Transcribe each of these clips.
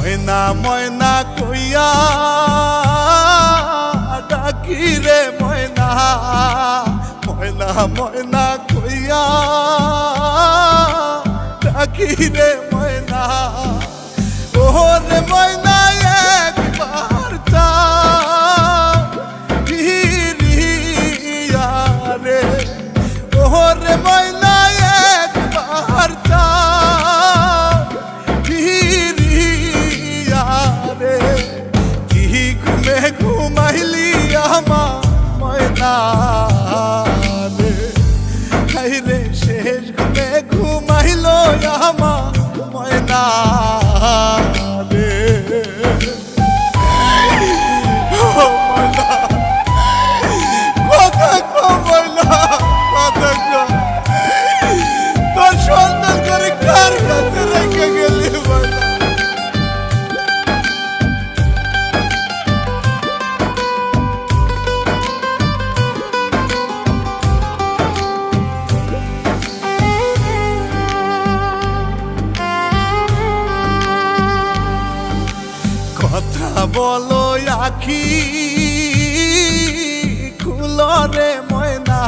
ময়না ময়না কইয়া ডাকি রে ময়না, ময়না ময়না কইয়া ডাকি রে ময়না। ওরে ময়না একবার চা ফিরিয়া রে, ওরে ময়না একবার চা ফিরিয়া রে। কি ঘুমে ঘুমাইলি আমার ময়না রে, হাই রে শেষ ঘুমে ঘুমাইল আমার ময়না রে। কথা কম ময়না, কথা কম। তোর সন্তান করে কার কাছে রেখে গেলি ময়না? কথা বলো আখি খুলো রে ময়না,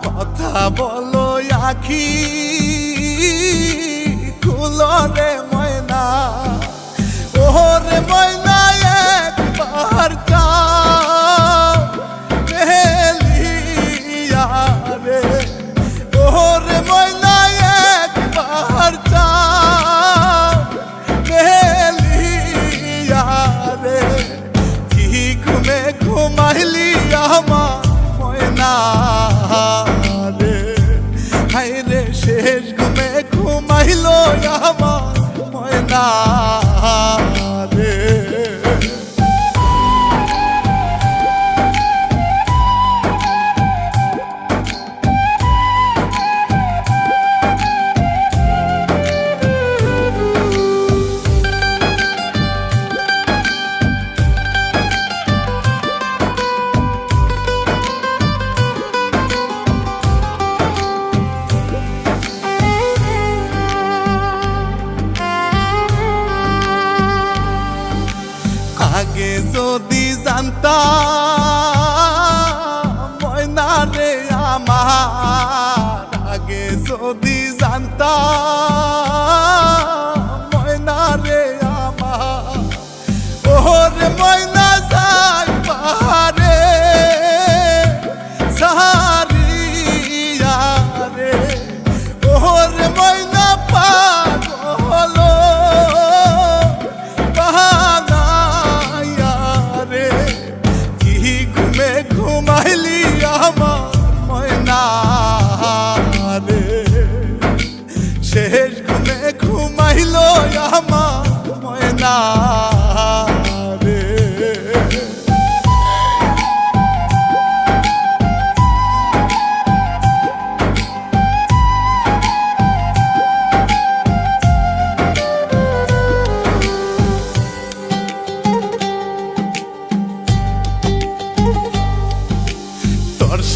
কথা বলো আখি খুলো রে ময়না। ওরে ময়না একবার চা মেলিয়া রে, ওরে ময়না একবার চা মেলিয়া রে। কি ঘুমে ঘুমাইলি আমার ময়না রে, হাই রে শেষ ঘুমে ঘুমাইল আমার ময়না রে। আগে যদি জানতাম ময়না রে আমার, আগে যদি জানতাম ময়না রে আমার। ওরে ময়না যাই পাহাড়ে সারিয়া রে, ওরে ময়না পাগল ঘুমাইলি আমার ময়না রে, শেষ ঘুমে ঘুমাইল আমার ময়না রে।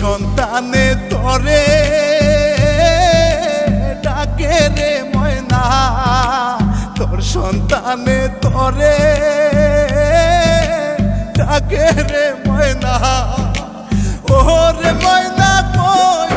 সন্তানে তরে ডাকে রে ময়না, তোর সন্তানে তরে ডাকে রে ময়না। ওরে ময়না কই